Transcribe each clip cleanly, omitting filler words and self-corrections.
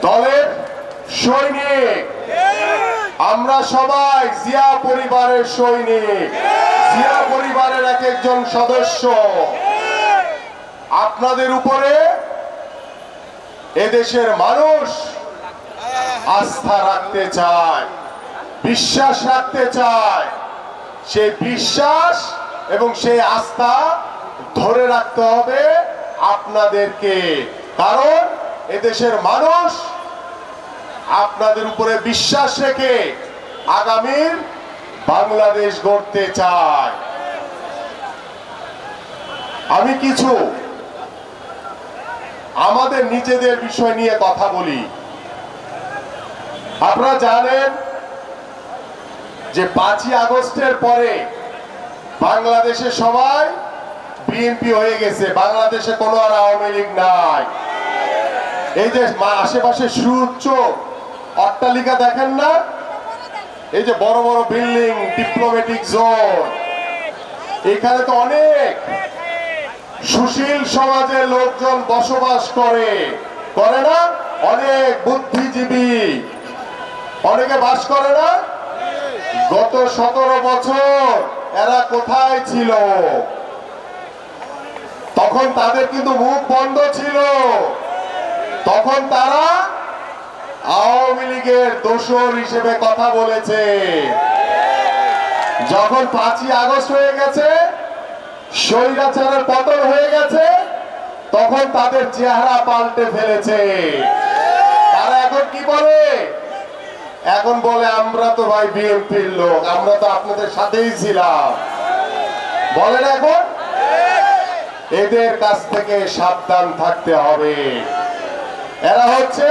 দলের সৈনিক, আমরা সবাই জিয়া পরিবারের সৈনিক, জিয়া পরিবারের এক একজন সদস্য। আপনাদের উপরে এদেশের মানুষ আস্থা রাখতে চায়, বিশ্বাস রাখতে চায়। সেই বিশ্বাস এবং সেই আস্থা ধরে রাখতে হবে আপনাদেরকে, কারণ এদেশের মানুষ আপনাদের উপরে বিশ্বাস রেখে আগামীর বাংলাদেশ গড়তে চায়। আমি কিছু আমাদের নিজেদের বিষয় নিয়ে কথা বলি। আপনারা জানেন যে 5ই আগস্টের পরে বাংলাদেশে সবাই বিএনপি হয়ে গেছে, বাংলাদেশে কোনো আর আওয়ামী লীগ নাই। এই যে আশেপাশে সুউচ্চ অট্টালিকা দেখেন না, এই যে বড় বড় বিল্ডিং, ডিপ্লোম্যাটিক জোন, এখানে তো অনেক সুশীল সমাজের লোকজন বসবাস করে না? অনেক বুদ্ধিজীবী অনেকে বাস করে না? গত 17 বছর এরা কোথায় ছিল? তখন তাদের কিন্তু মুখ বন্ধ ছিল, তখন তারা আওয়ামী লীগের দোসর হিসেবে কথা বলেছে। যখন 5ই আগস্ট হয়ে গেছে, স্বৈরাচারের পতন হয়ে গেছে, তখন তাদের চেহারা পাল্টে ফেলেছে। তারা এখন কি বলে? এখন বলে আমরা তো ভাই বিএনপির লোক, আমরা তো আপনাদের সাথেই ছিলাম। বলেন এখন? এদের কাছ থেকে সাবধান থাকতে হবে। এরা হচ্ছে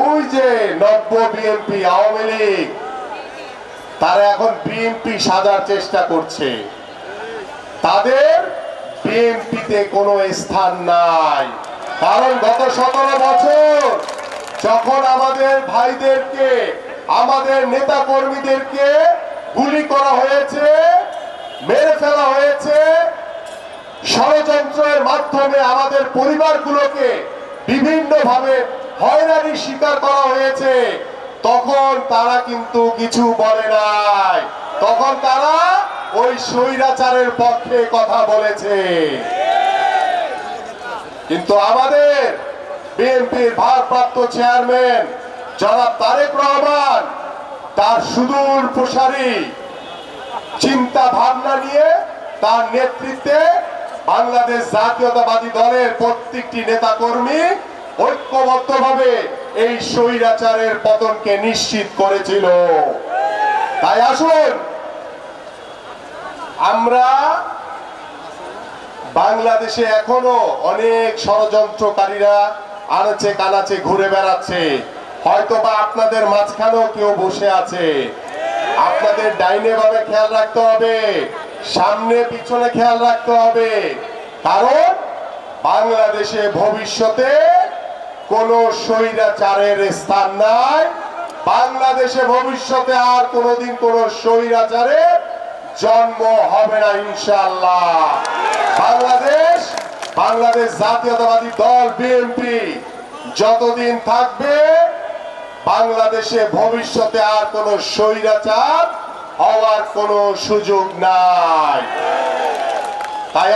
ওই যে নব্য বিএনপি, আওয়ামী লীগ, তারা এখন বিএনপি সাজার চেষ্টা করছে। তাদের বিএনপিতে কোনো স্থান নাই, কারণ গত 17 বছর যখন আমাদের ভাইদেরকে, আমাদের নেতা কর্মীদেরকে গুলি করা হয়েছে, মেরে ফেলা হয়েছে, ষড়যন্ত্রের মাধ্যমে আমাদের পরিবারগুলোকে বিভিন্নভাবে হয়রানির শিকার করা হয়েছে, তখন তারা কিন্তু কিছু বলে নাই। তখন তারা ওই স্বৈরাচারের পক্ষে কথা বলেছে। কিন্তু আমাদের বিএনপির ভারপ্রাপ্ত চেয়ারম্যান জনাব তারেক রহমান তার সুদূর প্রসারী চিন্তা ভাবনা নিয়ে, তার নেতৃত্বে বাংলাদেশ জাতীয়তাবাদী দলের প্রত্যেকটি নেতা কর্মী ঐক্যবদ্ধভাবে এই স্বৈরাচারের পতনকে নিশ্চিত করেছিল। তাই আসুন আমরা, বাংলাদেশে এখনো অনেক ষড়যন্ত্রকারীরা আনাচে কানাচে ঘুরে বেড়াচ্ছে, হয়তো বা আপনাদের মাঝখানেও কেউ বসে আছে। আপনাদের ডাইনে বামে খেয়াল রাখতে হবে, সামনে পিছনে খেয়াল রাখতে হবে, কারণ বাংলাদেশে ভবিষ্যতে কোনো স্বৈরাচারের স্থান নাই। বাংলাদেশে ভবিষ্যতে আর কোনোদিন কোনো স্বৈরাচারের জন্ম হবে না ইনশাআল্লাহ। বাংলাদেশ জাতীয়তাবাদী দল বিএনপি যতদিন থাকবে, বাংলাদেশে ভবিষ্যতে আর কোনো স্বৈরাচার হওয়ার কোনো সুযোগ নাই। তাই